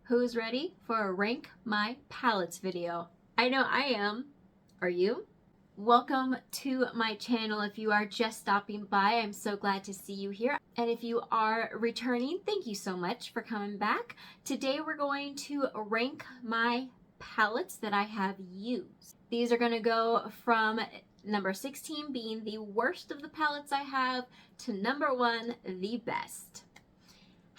Who's ready for a Rank My Palettes video? I know I am. Are you? Welcome to my channel. If you are just stopping by, I'm so glad to see you here. And if you are returning, thank you so much for coming back. Today we're going to rank my palettes that I have used. These are going to go from number 16 being the worst of the palettes I have to number 1, the best.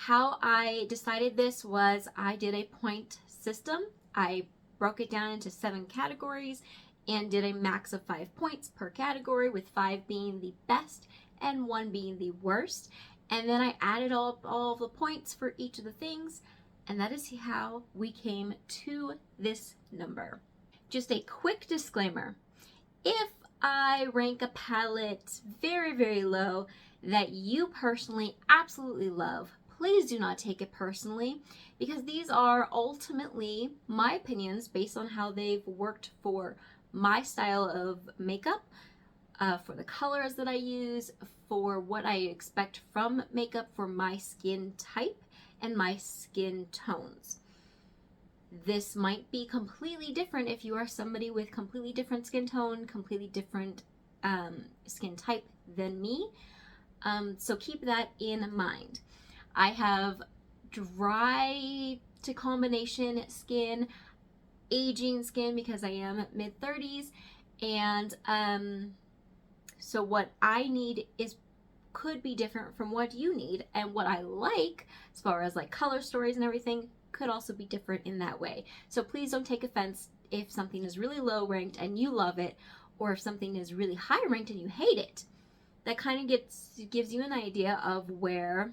How I decided this was I did a point system. I broke it down into 7 categories and did a max of 5 points per category, with 5 being the best and 1 being the worst. And then I added all the points for each of the things, and that is how we came to this number. Just a quick disclaimer. If I rank a palette very, very low that you personally absolutely love, please do not take it personally, because these are ultimately my opinions based on how they've worked for my style of makeup, for the colors that I use, for what I expect from makeup for my skin type and my skin tones. This might be completely different if you are somebody with completely different skin tone, completely different skin type than me. So keep that in mind. I have dry to combination skin, aging skin because I am mid-30s, and so what I need could be different from what you need, and what I like as far as like color stories and everything could also be different in that way. So please don't take offense if something is really low ranked and you love it, or if something is really high ranked and you hate it. That kind of gives you an idea of where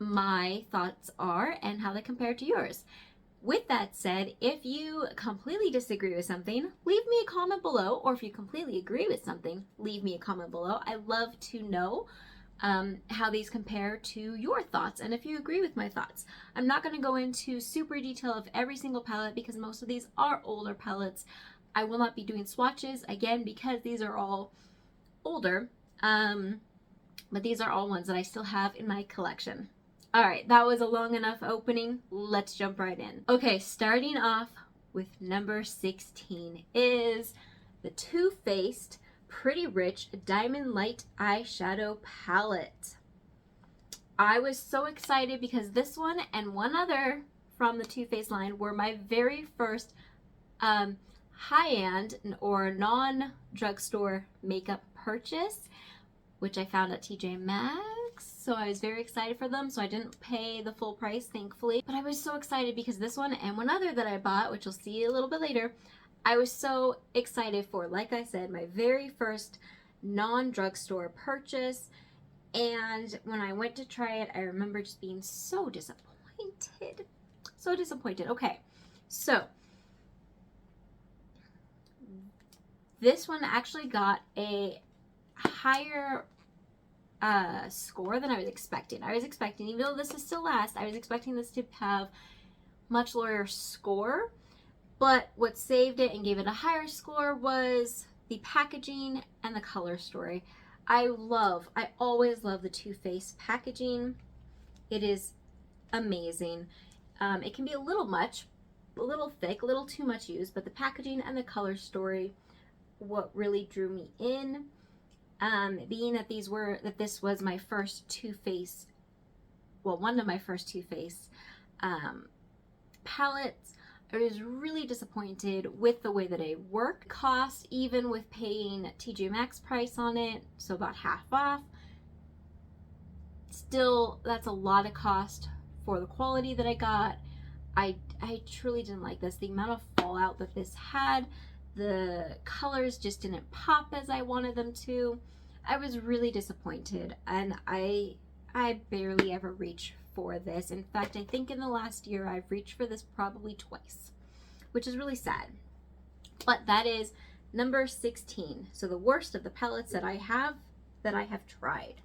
my thoughts are and how they compare to yours. With that said, if you completely disagree with something, leave me a comment below, or if you completely agree with something, leave me a comment below. I love to know how these compare to your thoughts, and if you agree with my thoughts. I'm not going to go into super detail of every single palette because most of these are older palettes. I will not be doing swatches, again, because these are all older, but these are all ones that I still have in my collection. Alright, that was a long enough opening. Let's jump right in. Okay, starting off with number 16 is the Too Faced Pretty Rich Diamond Light Eyeshadow Palette. I was so excited because this one and one other from the Too Faced line were my very first high-end or non-drugstore makeup purchase, which I found at TJ Maxx. So I was very excited for them. So I didn't pay the full price, thankfully. But I was so excited because this one and one other that I bought, which you'll see a little bit later, I was so excited for. Like I said, my very first non-drugstore purchase. And when I went to try it, I remember just being so disappointed. So disappointed. Okay, so this one actually got a higher score than I was expecting. I was expecting, even though this is still last, I was expecting this to have much lower score, but what saved it and gave it a higher score was the packaging and the color story. I always love the Too Faced packaging. It is amazing. It can be a little thick, a little too much used, but the packaging and the color story, what really drew me in. Being that this was my first Too Faced, well, one of my first Too Faced palettes, I was really disappointed with the way that it worked. Cost, even with paying TJ Maxx price on it, so about half off, still, that's a lot of cost for the quality that I got. I truly didn't like this. The amount of fallout that this had, the colors just didn't pop as I wanted them to. I was really disappointed, and I barely ever reach for this. In fact, I think in the last year I've reached for this probably twice, which is really sad. But that is number 16. So the worst of the palettes that I have tried.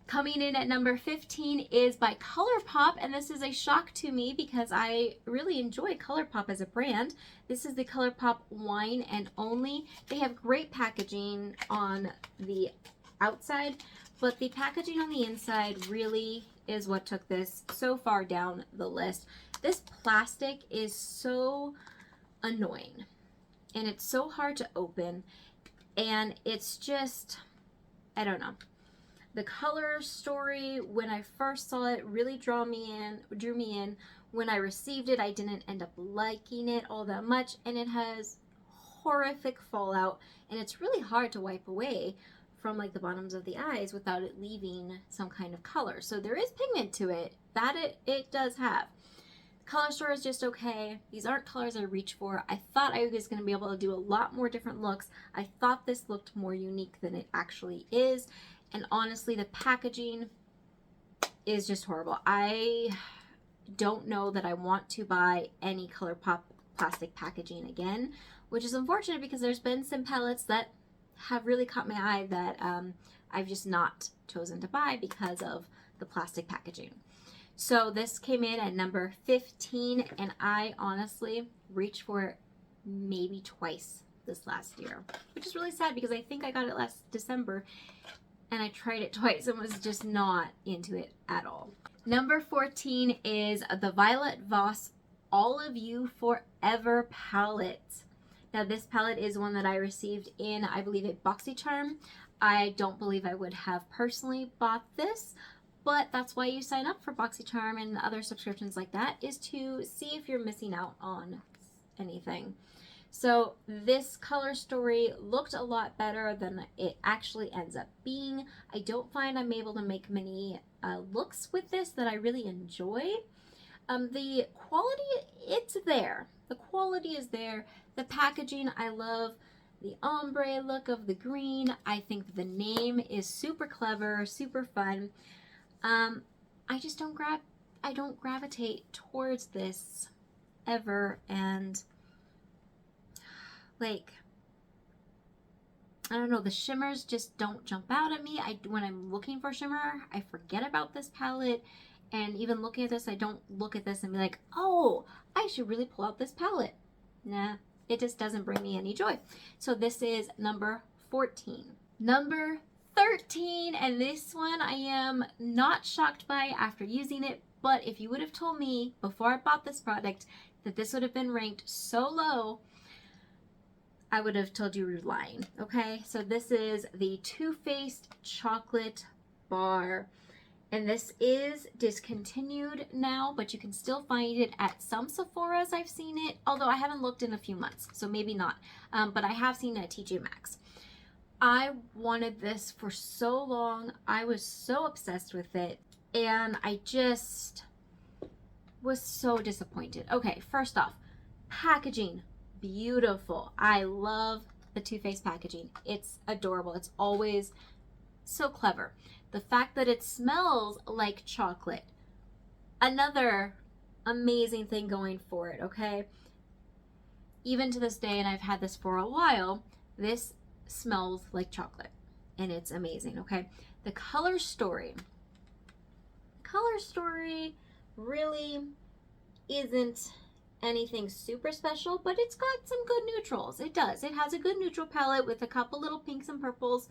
Coming in at number 15 is by ColourPop, and this is a shock to me because I really enjoy ColourPop as a brand. This is the ColourPop Wine and Only. They have great packaging on the outside, but the packaging on the inside really is what took this so far down the list. This plastic is so annoying and it's so hard to open, and it's just, I don't know. The color story, when I first saw it, really drew me in. When I received it, I didn't end up liking it all that much, and it has horrific fallout, and it's really hard to wipe away from like the bottoms of the eyes without it leaving some kind of color. So there is pigment to it, that it does have. The color store is just okay. These aren't colors I reach for. I thought I was going to be able to do a lot more different looks. I thought this looked more unique than it actually is. And honestly, the packaging is just horrible. I don't know that I want to buy any ColourPop plastic packaging again, which is unfortunate because there's been some palettes that have really caught my eye that I've just not chosen to buy because of the plastic packaging. So this came in at number 15, and I honestly reached for it maybe twice this last year, which is really sad because I think I got it last December and I tried it twice and was just not into it at all. Number 14 is the Violet Voss All of You Forever palette. Now this palette is one that I received in, I believe, a BoxyCharm. I don't believe I would have personally bought this, but that's why you sign up for BoxyCharm and other subscriptions like that, is to see if you're missing out on anything. So this color story looked a lot better than it actually ends up being. I don't find I'm able to make many looks with this that I really enjoy. The quality, it's there. The quality is there. The packaging, I love the ombre look of the green. I think the name is super clever, super fun. I just don't gravitate towards this ever, and like, I don't know, the shimmers just don't jump out at me. When I'm looking for shimmer, I forget about this palette, and even looking at this, I don't look at this and be like, oh, I should really pull out this palette. Nah, it just doesn't bring me any joy. So this is number 14. Number 13, and this one I am not shocked by after using it, but if you would have told me before I bought this product that this would have been ranked so low, I would have told you were lying. Okay, so this is the Too Faced Chocolate Bar, and this is discontinued now, but you can still find it at some Sephora's. I've seen it, although I haven't looked in a few months, so maybe not, but I have seen it at TJ Maxx. I wanted this for so long. I was so obsessed with it, and I just was so disappointed. Okay, first off, packaging, beautiful. I love the Too Faced packaging. It's adorable. It's always so clever. The fact that it smells like chocolate, another amazing thing going for it, okay? Even to this day, and I've had this for a while, this smells like chocolate, and it's amazing, okay? The color story really isn't anything super special, but it's got some good neutrals. It does. It has a good neutral palette with a couple little pinks and purples.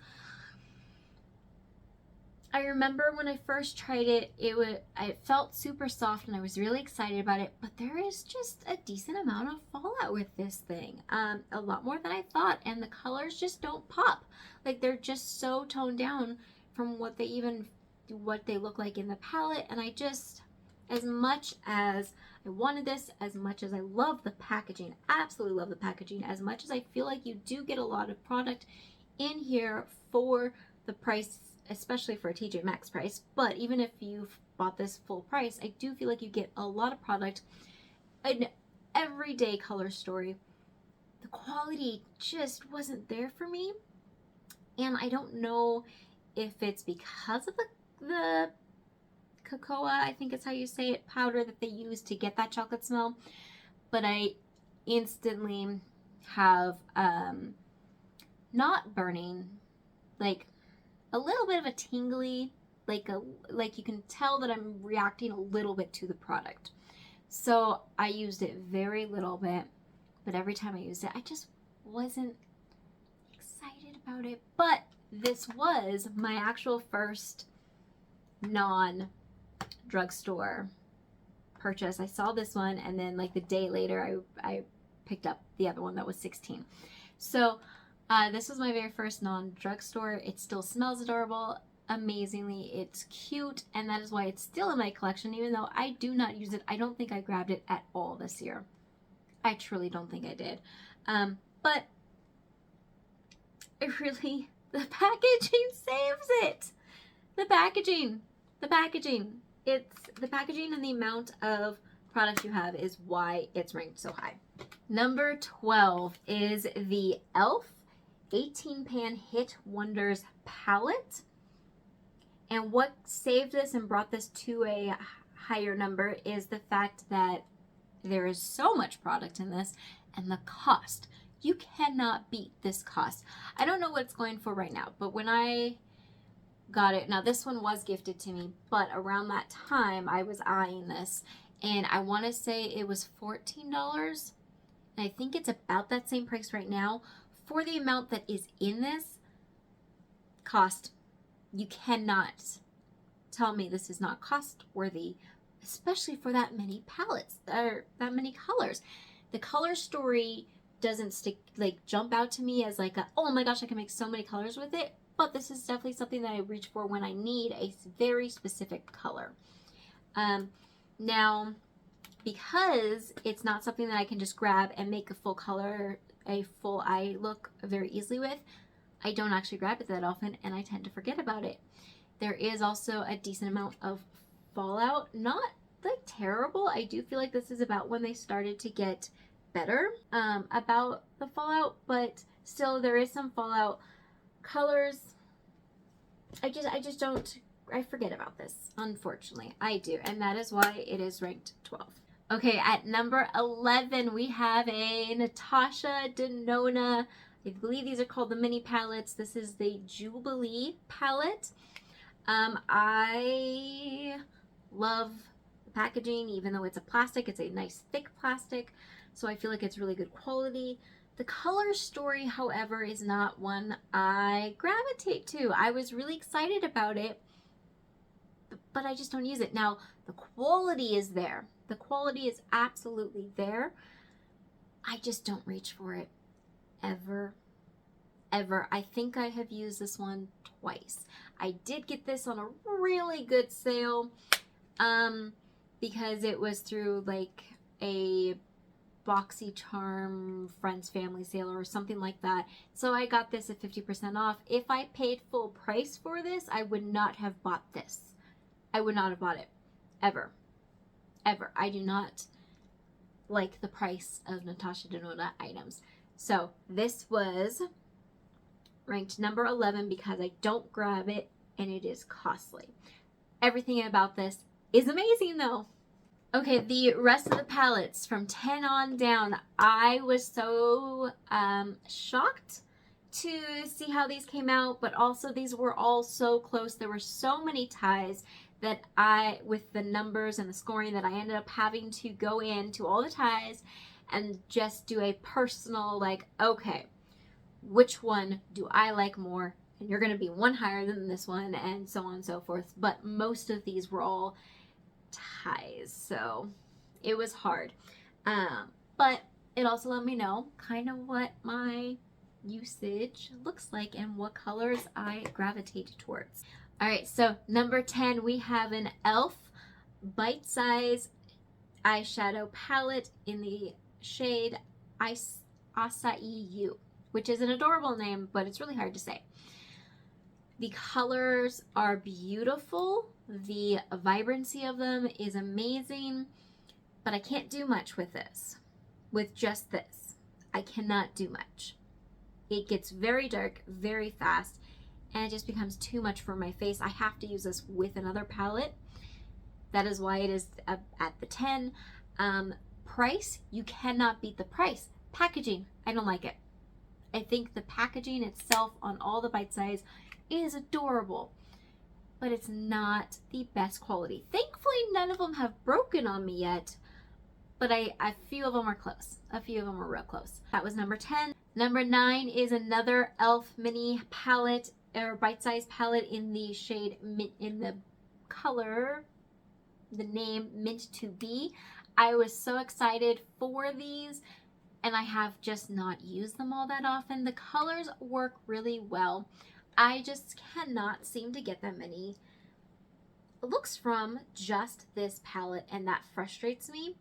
I remember when I first tried it, it felt super soft and I was really excited about it, but there is just a decent amount of fallout with this thing. A lot more than I thought, and the colors just don't pop. Like, they're just so toned down from what they look like in the palette, and I just, as much as I wanted this, as much as I love the packaging, absolutely love the packaging, as much as I feel like you do get a lot of product in here for the price, especially for a TJ Maxx price, but even if you've bought this full price, I do feel like you get a lot of product, an everyday color story. The quality just wasn't there for me, and I don't know if it's because of the cocoa, I think it's how you say it, powder that they use to get that chocolate smell, but I instantly have not burning, like a little bit of a tingly, like you can tell that I'm reacting a little bit to the product. So I used it very little bit, but every time I used it, I just wasn't excited about it. But this was my actual first non drugstore purchase. I saw this one, and then like the day later I picked up the other one that was 16. So this was my very first non-drugstore. It still smells adorable amazingly. It's cute, and that is why it's still in my collection, even though I do not use it. I don't think I grabbed it at all this year. I truly don't think I did. But it really, the packaging saves it. The packaging. It's the packaging, and the amount of products you have is why it's ranked so high. Number 12 is the e.l.f. 18 Pan Hit Wonders palette. And what saved this and brought this to a higher number is the fact that there is so much product in this, and the cost. You cannot beat this cost. I don't know what it's going for right now, but when I got it, now this one was gifted to me, but around that time I was eyeing this, and I want to say it was $14, and I think it's about that same price right now for the amount that is in this cost. You cannot tell me this is not cost worthy, especially for that many palettes or that many colors. The color story doesn't jump out to me as like a, oh my gosh, I can make so many colors with it. But this is definitely something that I reach for when I need a very specific color. Now, because it's not something that I can just grab and make a full color, a full eye look very easily with, I don't actually grab it that often, and I tend to forget about it. There is also a decent amount of fallout. Not like terrible. I do feel like this is about when they started to get better about the fallout, but still there is some fallout. Colors, I just don't, I forget about this, unfortunately. I do, and that is why it is ranked 12. Okay, at number 11 we have a Natasha Denona. I believe these are called the mini palettes. This is the Jubilee palette. I love the packaging, even though it's a plastic. It's a nice thick plastic, so I feel like it's really good quality. The color story, however, is not one I gravitate to. I was really excited about it, but I just don't use it. Now, the quality is there. The quality is absolutely there. I just don't reach for it ever. I think I have used this one twice. I did get this on a really good sale because it was through like a BoxyCharm friends family sale or something like that. So I got this at 50% off. If I paid full price for this, I would not have bought this. I would not have bought it. Ever. I do not like the price of Natasha Denona items. So this was ranked number 11 because I don't grab it and it is costly. Everything about this is amazing though. Okay, the rest of the palettes from 10 on down, I was so shocked to see how these came out, but also these were all so close. There were so many ties that with the numbers and the scoring, that I ended up having to go into all the ties and just do a personal, like, okay, which one do I like more? And you're going to be one higher than this one, and so on and so forth. But most of these were all ties, so it was hard, but it also let me know kind of what my usage looks like and what colors I gravitate towards. All right, so number 10 we have an e.l.f. Bite Size eyeshadow palette in the shade Acai You, which is an adorable name, but it's really hard to say. The colors are beautiful. The vibrancy of them is amazing, but I can't do much with this. With just this, I cannot do much. It gets very dark very fast, and it just becomes too much for my face. I have to use this with another palette. That is why it is at the 10. Price, you cannot beat the price. Packaging, I don't like it. I think the packaging itself on all the Bite Size is adorable, but it's not the best quality. Thankfully, none of them have broken on me yet, but a few of them are close. A few of them are real close. That was number 10. Number 9 is another e.l.f. mini palette, or Bite Size palette in the shade, in the color the name Mint to Be. I was so excited for these, and I have just not used them all that often. The colors work really well. I just cannot seem to get that many looks from just this palette, and that frustrates me.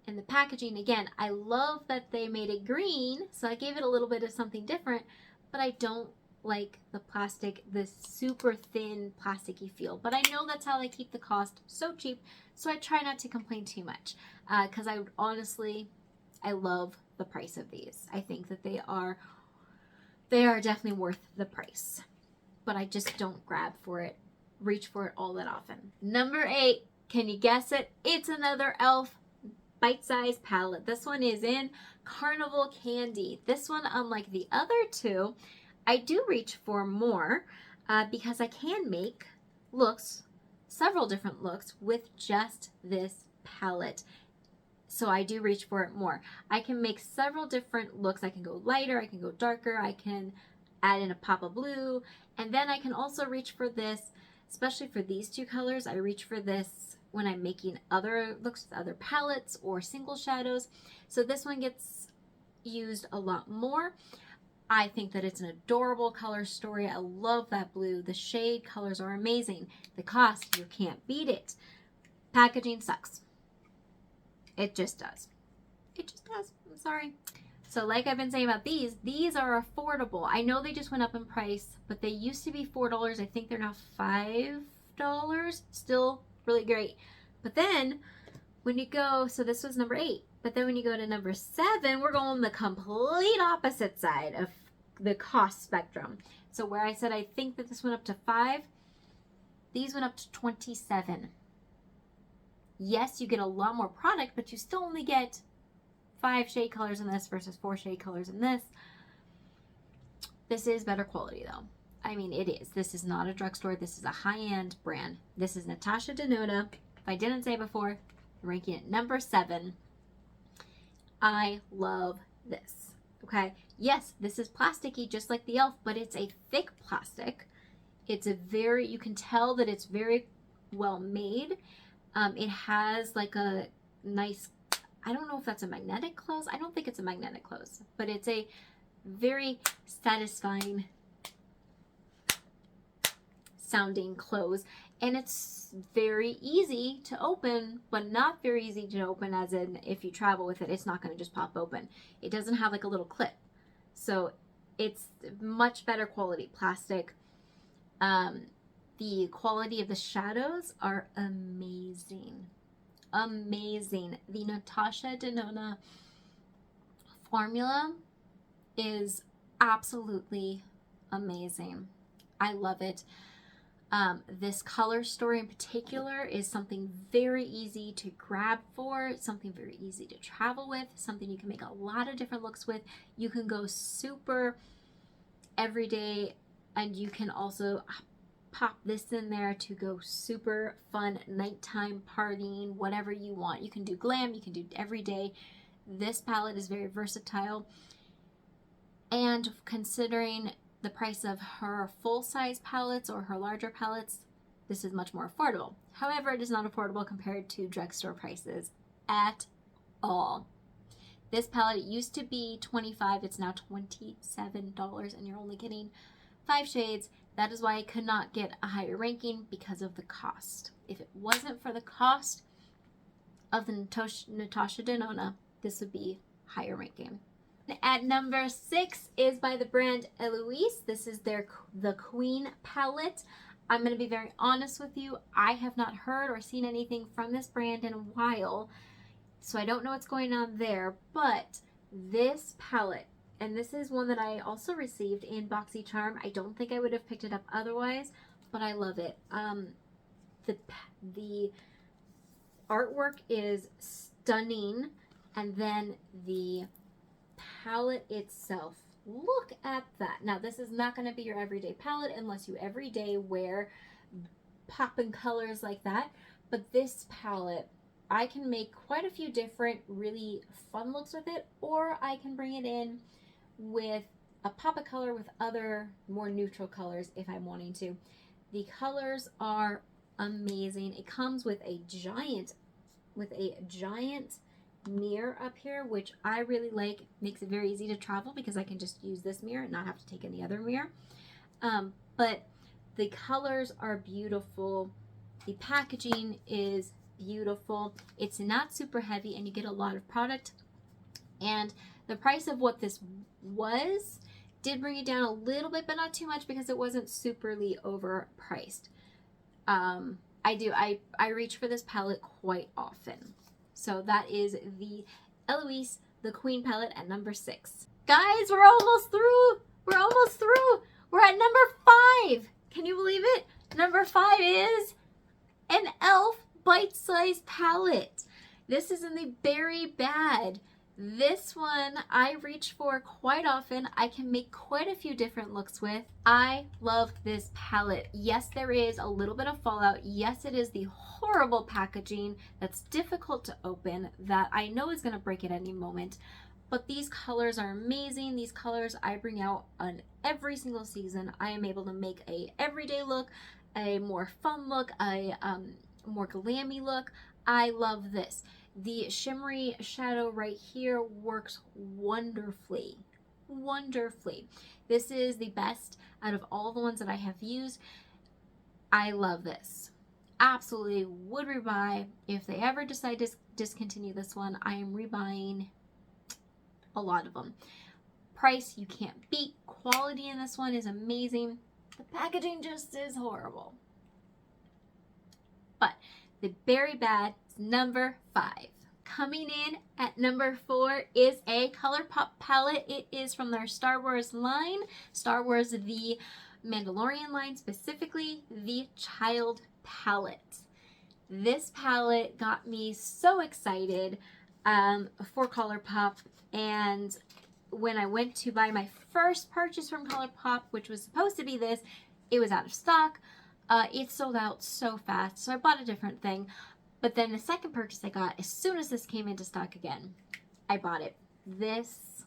And the packaging, again, I love that they made it green, so I gave it a little bit of something different, but I don't like the plastic, this super thin plasticky feel. But I know that's how they keep the cost so cheap, so I try not to complain too much, because I would honestly, I love the price of these. I think that they are definitely worth the price, but I just don't reach for it all that often. Number 8, can you guess it? It's another e.l.f. bite-sized palette. This one is in Carnival Candy. This one, unlike the other two, I do reach for more because I can make looks, several different looks with just this palette. So I do reach for it more. I can make several different looks. I can go lighter, I can go darker, I can add in a pop of blue, and then I can also reach for this, especially for these two colors. I reach for this when I'm making other looks with other palettes or single shadows. So this one gets used a lot more. I think that it's an adorable color story. I love that blue. The shade colors are amazing. The cost, you can't beat it. Packaging sucks. It just does. It just does. I'm sorry. So like I've been saying about these are affordable. I know they just went up in price, but they used to be $4. I think they're now $5. Still really great. But then when you go, so this was number 8, but then when you go to number 7, we're going the complete opposite side of the cost spectrum. So where I said I think that this went up to 5, these went up to 27. Yes, you get a lot more product, but you still only get 5 shade colors in this versus 4 shade colors in this. This is better quality though. I mean, it is. This is not a drugstore. This is a high-end brand. This is Natasha Denona. If I didn't say before, ranking at number 7. I love this. Okay. Yes, this is plasticky just like the e.l.f., but it's a thick plastic. It's a very, you can tell that it's very well made. It has like a nice, I don't know if that's a magnetic close. I don't think it's a magnetic close, but it's a very satisfying sounding close, and it's very easy to open, but not very easy to open as in if you travel with it, it's not going to just pop open. It doesn't have like a little clip, so it's much better quality plastic. The quality of the shadows are amazing. Amazing. The Natasha Denona formula is absolutely amazing. I love it. This color story in particular is something very easy to grab for, something very easy to travel with, something you can make a lot of different looks with. You can go super everyday, and you can also pop this in there to go super fun nighttime partying, whatever you want. You can do glam, you can do everyday. This palette is very versatile, and considering the price of her full-size palettes or her larger palettes, this is much more affordable. However, it is not affordable compared to drugstore prices at all. This palette used to be $25, it's now $27, and you're only getting 5 shades. That is why I could not get a higher ranking, because of the cost. If it wasn't for the cost of the Natasha Denona, this would be higher ranking. At number 6 is by the brand e.l.f. This is the Queen palette. I'm going to be very honest with you. I have not heard or seen anything from this brand in a while, so I don't know what's going on there. But this palette, and this is one that I also received in BoxyCharm. I don't think I would have picked it up otherwise, but I love it. The artwork is stunning, and then the palette itself, look at that. Now this is not going to be your everyday palette unless you everyday wear popping colors like that, but this palette, I can make quite a few different really fun looks with it, or I can bring it in with a pop of color with other more neutral colors if I'm wanting to. The colors are amazing. It comes with a giant mirror up here, which I really like. Makes it very easy to travel because I can just use this mirror and not have to take any other mirror. But the colors are beautiful. The packaging is beautiful. It's not super heavy and you get a lot of product. And the price of what this was did bring it down a little bit, but not too much because it wasn't superly overpriced. I reach for this palette quite often. So that is the Eloise the Queen palette at number 6. Guys, we're almost through. We're almost through. We're at number 5. Can you believe it? Number 5 is an e.l.f. bite-sized palette. This is in the Berry Bad. This one I reach for quite often. I can make quite a few different looks with. I love this palette. Yes, there is a little bit of fallout. Yes, it is the horrible packaging that's difficult to open that I know is going to break at any moment. But these colors are amazing. These colors I bring out on every single season. I am able to make a everyday look, a more fun look, a more glammy look. I love this. The shimmery shadow right here works wonderfully. Wonderfully. This is the best out of all the ones that I have used. I love this. Absolutely would rebuy. If they ever decide to discontinue this one, I am rebuying a lot of them. Price you can't beat. Quality in this one is amazing. The packaging just is horrible. But the Berry Bad is number 5. Coming in at number 4 is a ColourPop palette. It is from their Star Wars line. Star Wars the Mandalorian line, specifically the Child palette. This palette got me so excited for ColourPop, and when I went to buy my first purchase from ColourPop, which was supposed to be this, it was out of stock. It sold out so fast, so I bought a different thing. But then the second purchase I got, as soon as this came into stock again, I bought it. This,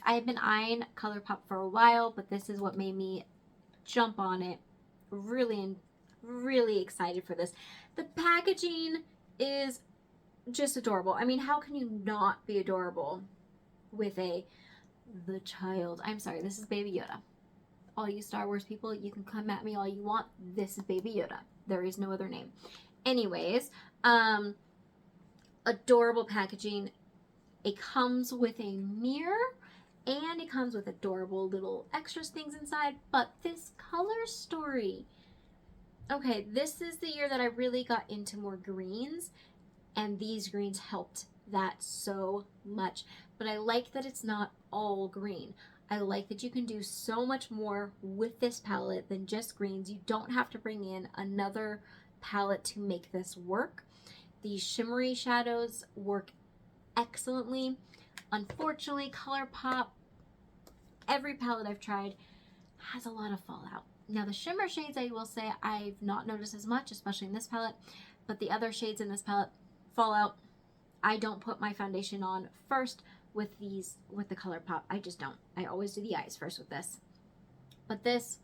I had been eyeing ColourPop for a while, but this is what made me jump on it. Really excited for this. The packaging is just adorable. I mean, how can you not be adorable with the child? I'm sorry, this is Baby Yoda. All you Star Wars people, you can come at me all you want. This is Baby Yoda. There is no other name. Anyways, adorable packaging. It comes with a mirror and it comes with adorable little extras things inside, but this color story. Okay, this is the year that I really got into more greens, and these greens helped that so much. But I like that it's not all green. I like that you can do so much more with this palette than just greens. You don't have to bring in another palette to make this work. These shimmery shadows work excellently. Unfortunately, ColourPop, every palette I've tried has a lot of fallout. Now the shimmer shades, I will say I've not noticed as much, especially in this palette, but the other shades in this palette, fallout. I don't put my foundation on first with the ColourPop. I just don't. I always do the eyes first with this. But this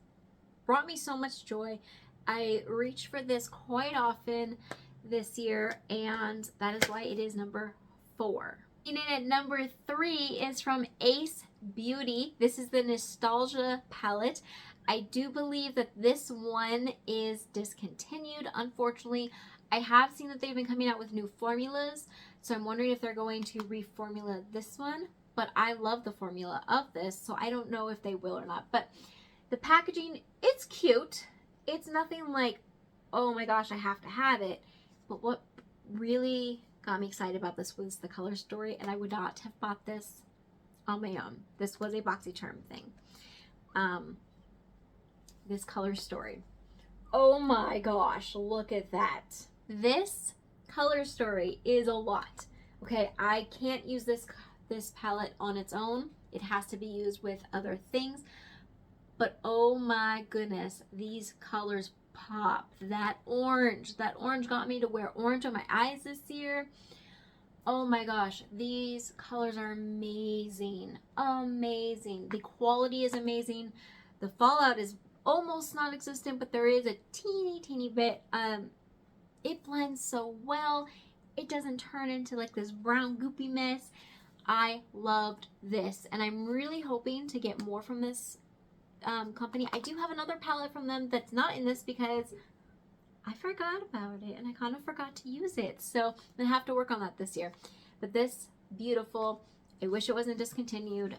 brought me so much joy. I reach for this quite often this year, and that is why it is number 4. And at number 3 is from Ace Beauty. This is the Nostalgia palette. I do believe that this one is discontinued, unfortunately. I have seen that they've been coming out with new formulas, so I'm wondering if they're going to reformula this one. But I love the formula of this, so I don't know if they will or not. But the packaging, it's cute. It's nothing like, oh my gosh, I have to have it. But what really got me excited about this was the color story, and I would not have bought this on my own. This was a BoxyCharm thing. This color story. Oh my gosh, look at that. This color story is a lot. Okay, I can't use this palette on its own. It has to be used with other things. But oh my goodness, these colors pop. That orange got me to wear orange on my eyes this year. Oh my gosh, these colors are amazing. Amazing. The quality is amazing. The fallout is almost non-existent, but there is a teeny bit. It blends so well. It doesn't turn into like this brown goopy mess. I loved this, and I'm really hoping to get more from this company. I do have another palette from them that's not in this because I forgot about it and I kind of forgot to use it. So I have to work on that this year. But this, beautiful. I wish it wasn't discontinued.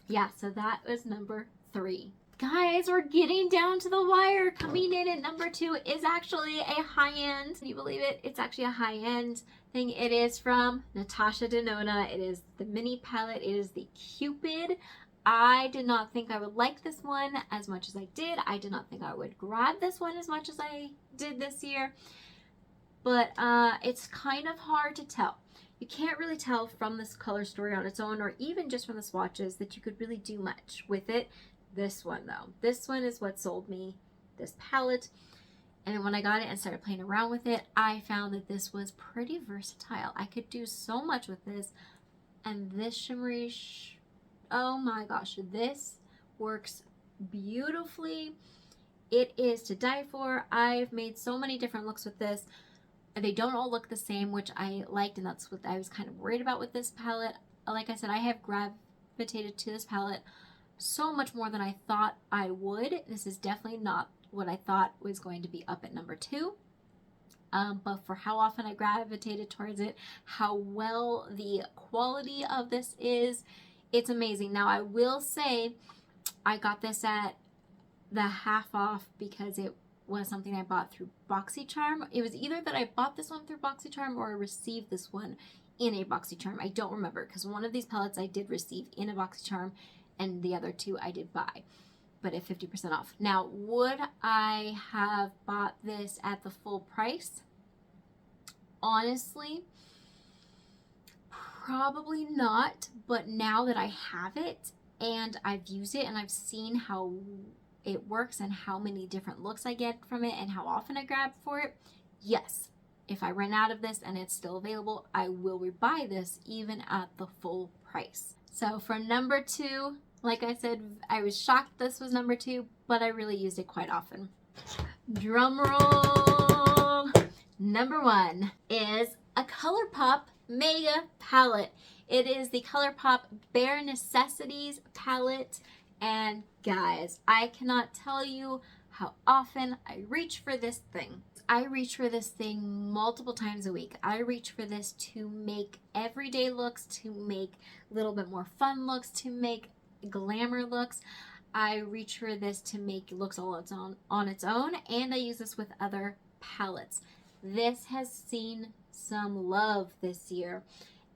Yeah, so that was number 3. Guys, we're getting down to the wire. Coming in at number 2 is actually a high-end. Can you believe it? It's actually a high-end thing. It is from Natasha Denona. It is the mini palette. It is the Cupid. I did not think I would like this one as much as I did. I did not think I would grab this one as much as I did this year. But it's kind of hard to tell. You can't really tell from this color story on its own, or even just from the swatches, that you could really do much with it. This one though, this one is what sold me this palette. And then when I got it and started playing around with it, I found that this was pretty versatile. I could do so much with this. And this shimmery, oh my gosh, this works beautifully. It is to die for. I've made so many different looks with this. They don't all look the same, which I liked, and that's what I was kind of worried about with this palette. Like I said, I have gravitated to this palette so much more than I thought I would. This is definitely not what I thought was going to be up at number 2. But for how often I gravitated towards it, how well the quality of this is, it's amazing. Now, I will say I got this at the half off because it was something I bought through BoxyCharm. It was either that I bought this one through BoxyCharm or I received this one in a BoxyCharm. I don't remember, because one of these palettes I did receive in a BoxyCharm and the other 2 I did buy, but at 50% off. Now, would I have bought this at the full price? Honestly, probably not. But now that I have it and I've used it and I've seen how it works and how many different looks I get from it and how often I grab for it, yes, if I run out of this and it's still available, I will rebuy this even at the full price. So for number 2, like I said, I was shocked this was number 2, but I really used it quite often. Drum roll. Number 1 is a ColourPop Mega Palette. It is the ColourPop Bare Necessities palette. And guys, I cannot tell you how often I reach for this thing. I reach for this thing multiple times a week. I reach for this to make everyday looks, to make a little bit more fun looks, to make glamour looks. I reach for this to make looks all on its own, and I use this with other palettes. This has seen some love this year,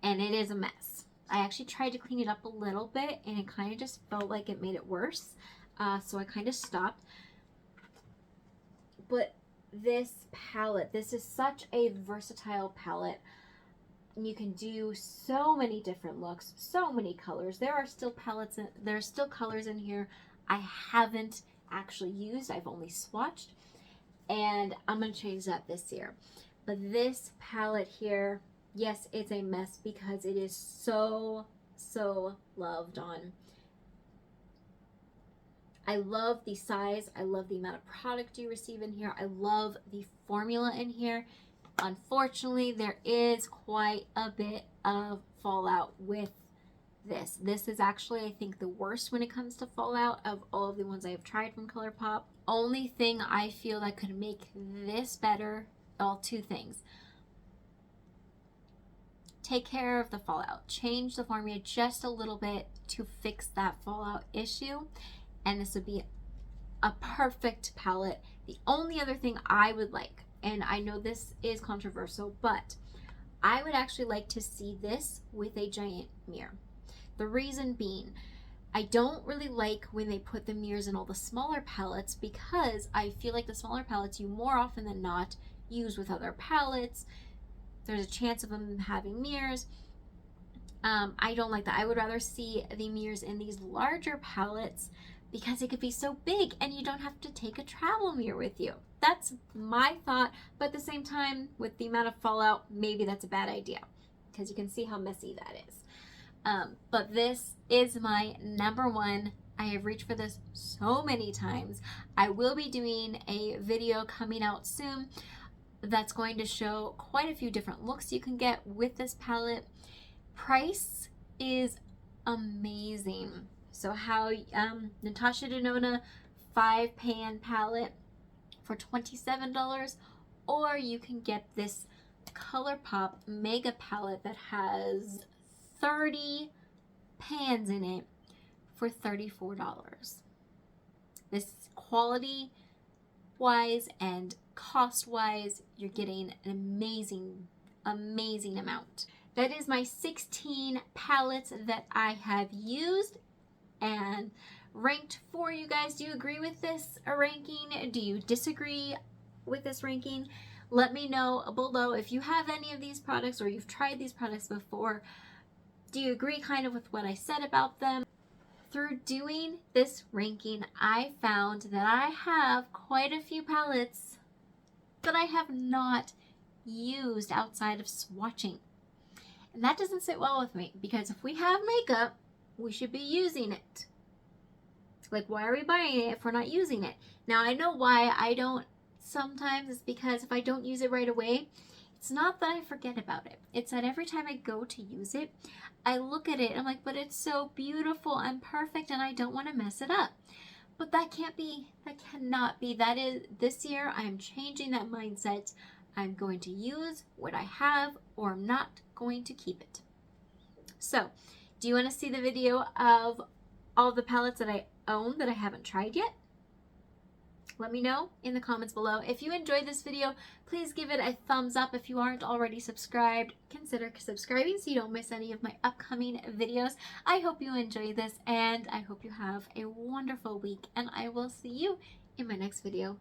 and it is a mess. I actually tried to clean it up a little bit, and it kind of just felt like it made it worse. So I kind of stopped. But this palette, this is such a versatile palette. You can do so many different looks, so many colors. There are still palettes, there's still colors in here I haven't actually used. I've only swatched, and I'm going to change that this year. But this palette here, yes, it's a mess because it is so loved on. I love the size. I love the amount of product you receive in here. I love the formula in here. Unfortunately, there is quite a bit of fallout with this. This is actually, I think, the worst when it comes to fallout of all of the ones I have tried from ColourPop. Only thing I feel that could make this better, well, 2 things. Take care of the fallout. Change the formula just a little bit to fix that fallout issue, and this would be a perfect palette. The only other thing I would like, and I know this is controversial, but I would actually like to see this with a giant mirror. The reason being, I don't really like when they put the mirrors in all the smaller palettes, because I feel like the smaller palettes you more often than not use with other palettes. There's a chance of them having mirrors. I don't like that. I would rather see the mirrors in these larger palettes because it could be so big and you don't have to take a travel mirror with you. That's my thought, but at the same time, with the amount of fallout, maybe that's a bad idea because you can see how messy that is. But this is my number 1 I have reached for this so many times. I will be doing a video coming out soon that's going to show quite a few different looks you can get with this palette. Price is amazing. So how Natasha Denona 5-pan palette for $27, or you can get this ColourPop Mega palette that has 30 pans in it for $34. This quality wise and cost wise, you're getting an amazing amount. That is my 16 palettes that I have used and ranked for you guys. Do you agree with this ranking? Do you disagree with this ranking? Let me know below if you have any of these products or you've tried these products before. Do you agree kind of with what I said about them? Through doing this ranking, I found that I have quite a few palettes that I have not used outside of swatching. And that doesn't sit well with me, because if we have makeup, we should be using it. Like, why are we buying it if we're not using it? Now, I know why I don't sometimes. It's because if I don't use it right away, it's not that I forget about it. It's that every time I go to use it, I look at it and I'm like, but it's so beautiful and perfect and I don't want to mess it up. But that can't be, that cannot be. That is, this year I'm changing that mindset. I'm going to use what I have, or I'm not going to keep it. So, do you want to see the video of all the palettes that I own that I haven't tried yet? Let me know in the comments below. If you enjoyed this video, please give it a thumbs up. If you aren't already subscribed, consider subscribing so you don't miss any of my upcoming videos. I hope you enjoy this, and I hope you have a wonderful week, and I will see you in my next video.